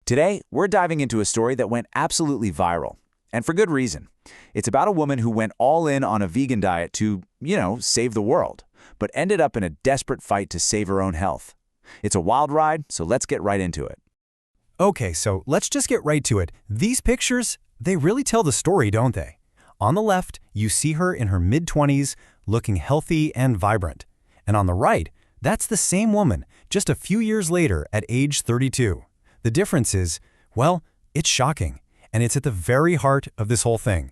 Today, we're diving into a story that went absolutely viral, and for good reason. It's about a woman who went all in on a vegan diet to, save the world, but ended up in a desperate fight to save her own health. It's a wild ride, so let's get right into it. Okay, so let's just get right to it. These pictures, they really tell the story, don't they? On the left, you see her in her mid-20s, looking healthy and vibrant. And on the right, that's the same woman, just a few years later at age 32. The difference is, well, it's shocking, and it's at the very heart of this whole thing.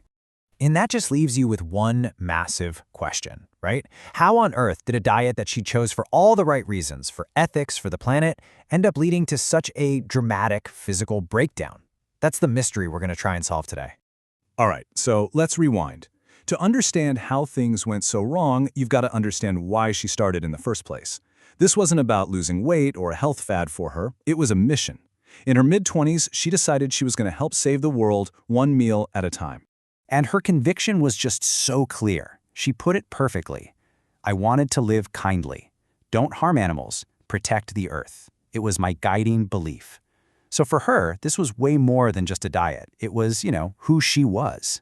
And that just leaves you with one massive question, right? How on earth did a diet that she chose for all the right reasons, for ethics, for the planet, end up leading to such a dramatic physical breakdown? That's the mystery we're going to try and solve today. All right, so let's rewind. To understand how things went so wrong, you've got to understand why she started in the first place. This wasn't about losing weight or a health fad for her, it was a mission. In her mid-20s, she decided she was going to help save the world one meal at a time. And her conviction was just so clear. She put it perfectly. I wanted to live kindly. Don't harm animals. Protect the earth. It was my guiding belief. So for her, this was way more than just a diet. It was, who she was.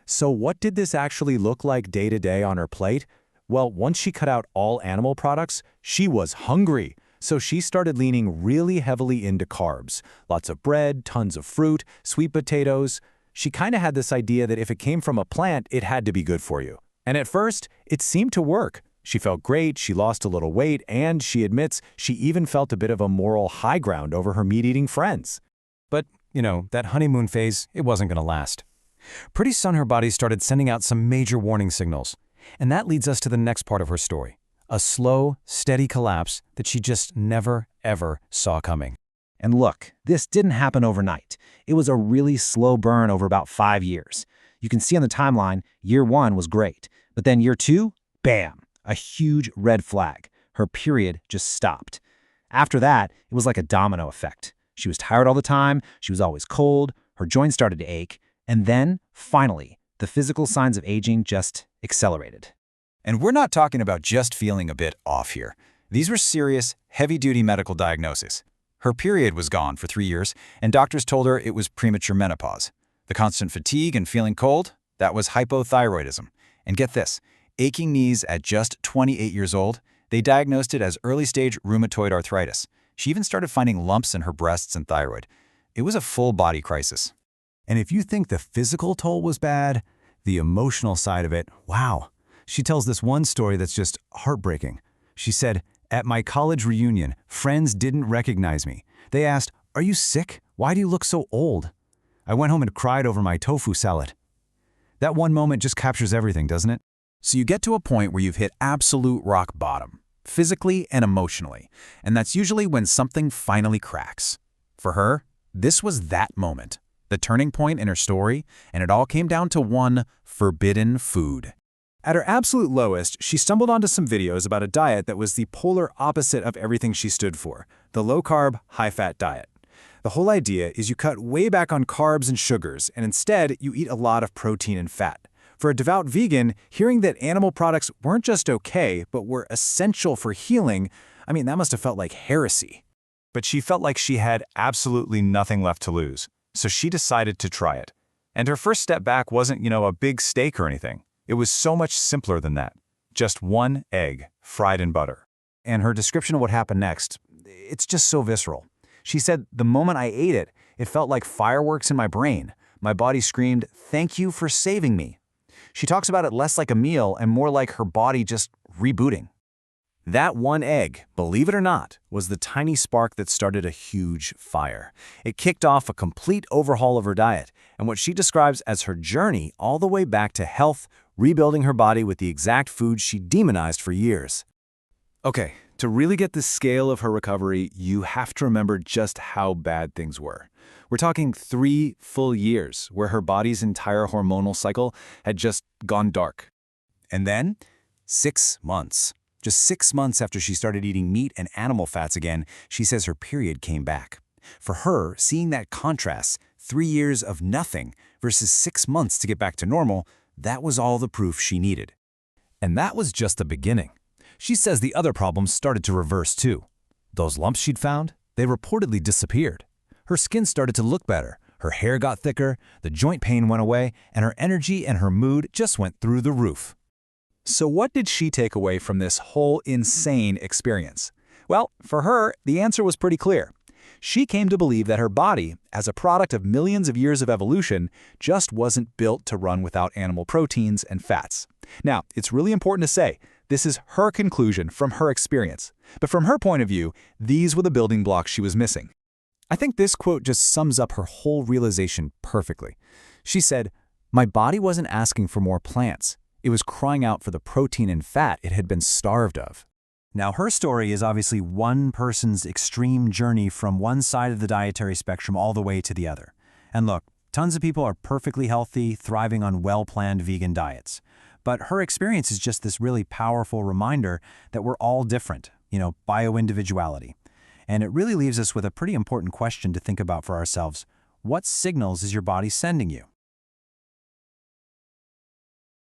So what did this actually look like day to day on her plate? Well, once she cut out all animal products, she was hungry. So she started leaning really heavily into carbs. Lots of bread, tons of fruit, sweet potatoes. She kind of had this idea that if it came from a plant, it had to be good for you. And at first, it seemed to work. She felt great, she lost a little weight, and she admits she even felt a bit of a moral high ground over her meat-eating friends. But, that honeymoon phase, it wasn't going to last. Pretty soon her body started sending out some major warning signals. And that leads us to the next part of her story. A slow, steady collapse that she just never, ever saw coming. And look, this didn't happen overnight. It was a really slow burn over about 5 years. You can see on the timeline, year 1 was great. But then year 2, bam, a huge red flag. Her period just stopped. After that, it was like a domino effect. She was tired all the time, she was always cold, her joints started to ache, and then, finally, the physical signs of aging just accelerated. And we're not talking about just feeling a bit off here. These were serious, heavy-duty medical diagnoses. Her period was gone for 3 years, and doctors told her it was premature menopause. The constant fatigue and feeling cold, that was hypothyroidism. And get this, aching knees at just 28 years old, they diagnosed it as early-stage rheumatoid arthritis. She even started finding lumps in her breasts and thyroid. It was a full-body crisis. And if you think the physical toll was bad, the emotional side of it, wow. She tells this one story that's just heartbreaking. She said, "At my college reunion, friends didn't recognize me. They asked, 'Are you sick? Why do you look so old?' I went home and cried over my tofu salad." That one moment just captures everything, doesn't it? So you get to a point where you've hit absolute rock bottom, physically and emotionally, and that's usually when something finally cracks. For her, this was that moment, the turning point in her story, and it all came down to one forbidden food. At her absolute lowest, she stumbled onto some videos about a diet that was the polar opposite of everything she stood for, the low-carb, high-fat diet. The whole idea is you cut way back on carbs and sugars, and instead you eat a lot of protein and fat. For a devout vegan, hearing that animal products weren't just okay, but were essential for healing, that must have felt like heresy. But she felt like she had absolutely nothing left to lose, so she decided to try it. And her first step back wasn't, a big steak or anything. It was so much simpler than that. Just one egg, fried in butter. And her description of what happened next, it's just so visceral. She said, "The moment I ate it, it felt like fireworks in my brain. My body screamed, 'Thank you for saving me.'" She talks about it less like a meal and more like her body just rebooting. That one egg, believe it or not, was the tiny spark that started a huge fire. It kicked off a complete overhaul of her diet and what she describes as her journey all the way back to health, rebuilding her body with the exact food she demonized for years. Okay, to really get the scale of her recovery, you have to remember just how bad things were. We're talking 3 full years where her body's entire hormonal cycle had just gone dark. And then, 6 months. Just 6 months after she started eating meat and animal fats again, she says her period came back. For her, seeing that contrast, 3 years of nothing versus 6 months to get back to normal, that was all the proof she needed. And that was just the beginning. She says the other problems started to reverse too. Those lumps she'd found, they reportedly disappeared. Her skin started to look better, her hair got thicker, the joint pain went away, and her energy and her mood just went through the roof. So what did she take away from this whole insane experience? Well, for her, the answer was pretty clear. She came to believe that her body, as a product of millions of years of evolution, just wasn't built to run without animal proteins and fats. Now, it's really important to say, this is her conclusion from her experience. But from her point of view, these were the building blocks she was missing. I think this quote just sums up her whole realization perfectly. She said, "My body wasn't asking for more plants. It was crying out for the protein and fat it had been starved of." Now, her story is obviously one person's extreme journey from one side of the dietary spectrum all the way to the other. And look, tons of people are perfectly healthy, thriving on well-planned vegan diets. But her experience is just this really powerful reminder that we're all different, bio-individuality. And it really leaves us with a pretty important question to think about for ourselves. What signals is your body sending you?